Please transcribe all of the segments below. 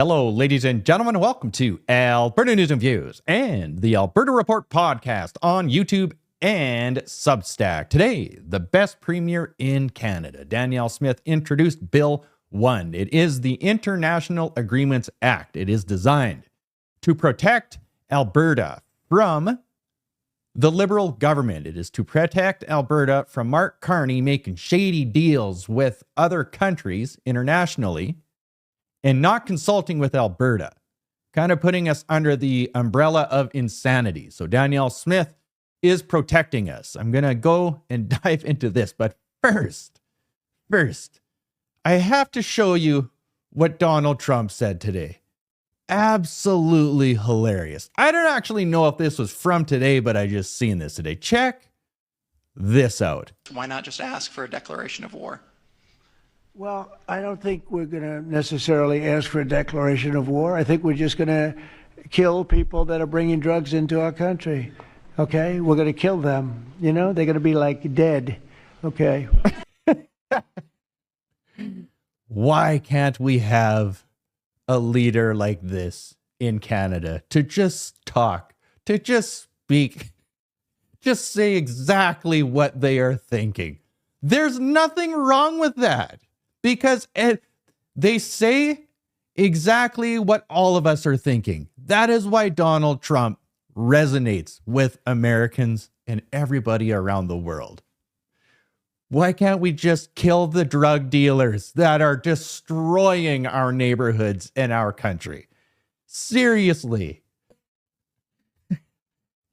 Hello, ladies and gentlemen. Welcome to Alberta News and Views and the Alberta Report podcast on YouTube and Substack. Today, the best premier in Canada, Danielle Smith, introduced Bill 1. It is the International Agreements Act. It is designed to protect Alberta from the Liberal government. It is to protect Alberta from Mark Carney making shady deals with other countries internationally and not consulting with Alberta, kind of putting us under the umbrella of insanity. So Danielle Smith is protecting us. I'm going to go and dive into this. But first, I have to show you what Donald Trump said today. Absolutely hilarious. I don't actually know if this was from today, but I just seen this today. Check this out. Why not just ask for a declaration of war? Well, I don't think we're going to necessarily ask for a declaration of war. I think we're just going to kill people that are bringing drugs into our country. Okay? We're going to kill them. You know, they're going to be like dead. Okay? Why can't we have a leader like this in Canada to just talk, to just speak, just say exactly what they are thinking? There's nothing wrong with that. Because they say exactly what all of us are thinking. That is why Donald Trump resonates with Americans and everybody around the world. Why can't we just kill the drug dealers that are destroying our neighborhoods and our country? Seriously.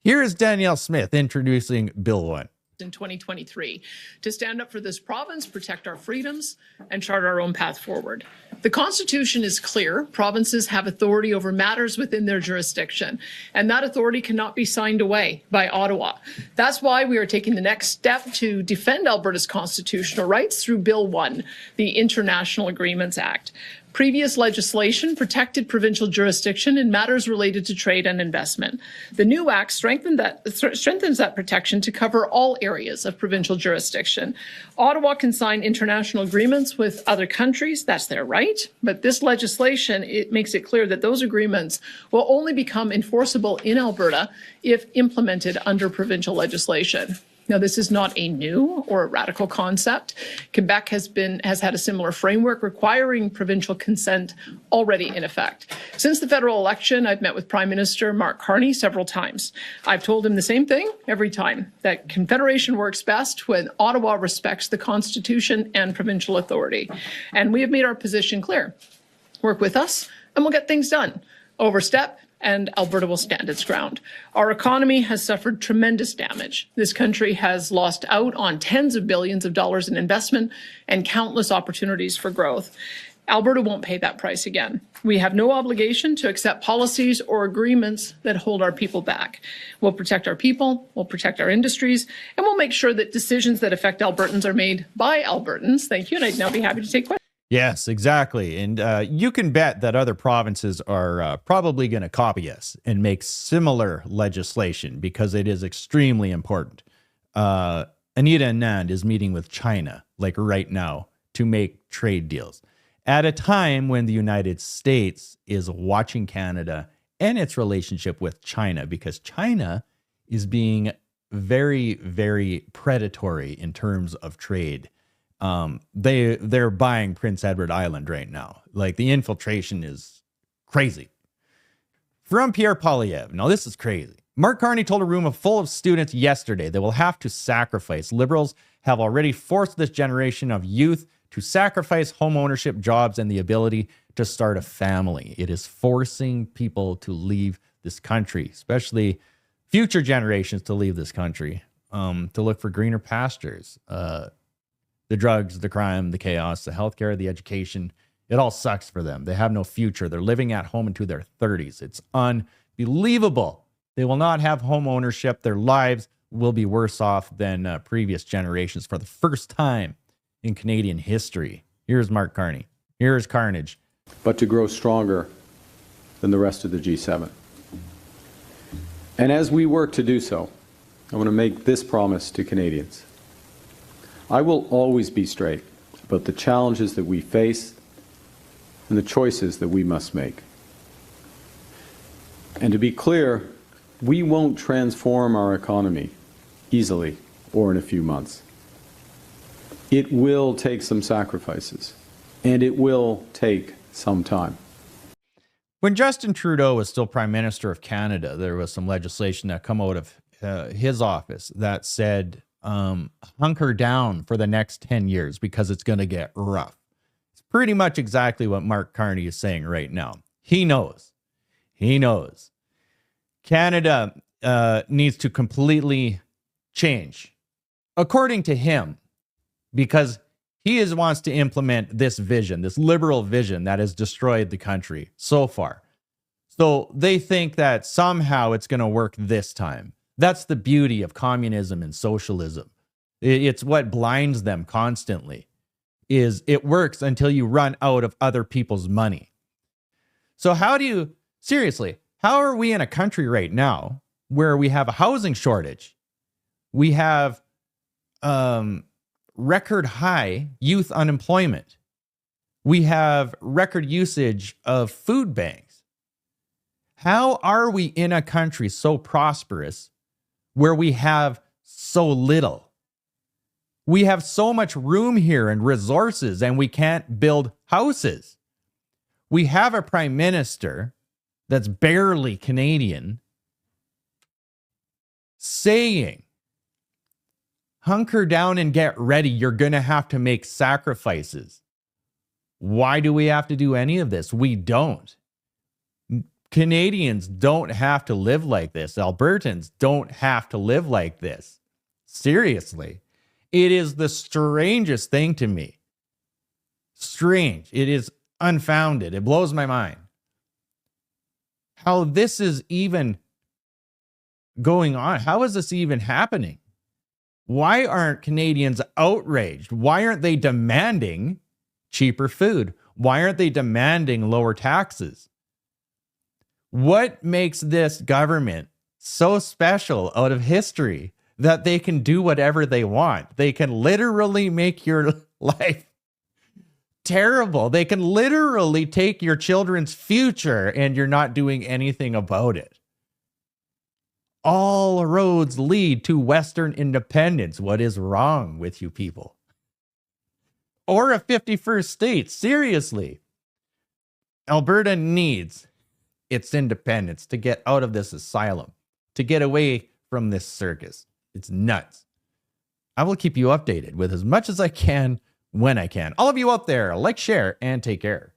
Here is Danielle Smith introducing Bill 1. In 2023 to stand up for this province, protect our freedoms, and chart our own path forward. The Constitution is clear. Provinces have authority over matters within their jurisdiction, and that authority cannot be signed away by Ottawa. That's why we are taking the next step to defend Alberta's constitutional rights through Bill 1, the International Agreements Act. Previous legislation protected provincial jurisdiction in matters related to trade and investment. The new act strengthens that protection to cover all areas of provincial jurisdiction. Ottawa can sign international agreements with other countries. That's their right. But this legislation, it makes it clear that those agreements will only become enforceable in Alberta if implemented under provincial legislation. Now, this is not a new or a radical concept. Quebec has had a similar framework requiring provincial consent already in effect. Since the federal election, I've met with Prime Minister Mark Carney several times. I've told him the same thing every time, that Confederation works best when Ottawa respects the Constitution and provincial authority. And we have made our position clear. Work with us and we'll get things done. Overstep, and Alberta will stand its ground. Our economy has suffered tremendous damage. This country has lost out on tens of billions of dollars in investment and countless opportunities for growth. Alberta won't pay that price again. We have no obligation to accept policies or agreements that hold our people back. We'll protect our people, we'll protect our industries, and we'll make sure that decisions that affect Albertans are made by Albertans. Thank you, and I'd now be happy to take questions. Yes, exactly. And you can bet that other provinces are probably going to copy us and make similar legislation because it is extremely important. Anita Anand is meeting with China, like right now, to make trade deals at a time when the United States is watching Canada and its relationship with China, because China is being very, very predatory in terms of trade. They're buying Prince Edward Island right now. Like, the infiltration is crazy. From Pierre Poilievre. Now, this is crazy. Mark Carney told a room full of students yesterday they will have to sacrifice. Liberals have already forced this generation of youth to sacrifice home ownership, jobs, and the ability to start a family. It is forcing people to leave this country, especially future generations to leave this country, to look for greener pastures. The drugs, the crime, the chaos, the healthcare, the education, it all sucks for them. They have no future. They're living at home into their 30s. It's unbelievable. They will not have home ownership. Their lives will be worse off than previous generations for the first time in Canadian history. Here's Mark Carney. Here's carnage. But to grow stronger than the rest of the G7. And as we work to do so, I want to make this promise to Canadians. I will always be straight about the challenges that we face and the choices that we must make. And to be clear, we won't transform our economy easily or in a few months. It will take some sacrifices, and it will take some time. When Justin Trudeau was still Prime Minister of Canada, there was some legislation that come out of his office that said, hunker down for the next 10 years because it's going to get rough. It's pretty much exactly what Mark Carney is saying right now. He knows. He knows. Canada needs to completely change, according to him, because he wants to implement this vision, this liberal vision that has destroyed the country so far. So they think that somehow it's going to work this time. That's the beauty of communism and socialism. It's what blinds them constantly, is it works until you run out of other people's money. So seriously, how are we in a country right now where we have a housing shortage? We have record high youth unemployment. We have record usage of food banks. How are we in a country so prosperous where we have so little? We have so much room here and resources, and we can't build houses. We have a prime minister that's barely Canadian saying, hunker down and get ready. You're going to have to make sacrifices. Why do we have to do any of this? We don't. Canadians don't have to live like this. Albertans don't have to live like this. Seriously. It is the strangest thing to me. Strange. It is unfounded. It blows my mind. How this is even going on. How is this even happening? Why aren't Canadians outraged? Why aren't they demanding cheaper food? Why aren't they demanding lower taxes? What makes this government so special out of history that they can do whatever they want? They can literally make your life terrible. They can literally take your children's future and you're not doing anything about it. All roads lead to Western independence. What is wrong with you people? Or a 51st state. Seriously. Alberta needs its independence to get out of this asylum, to get away from this circus. It's nuts. I will keep you updated with as much as I can when I can. All of you out there, like, share, and take care.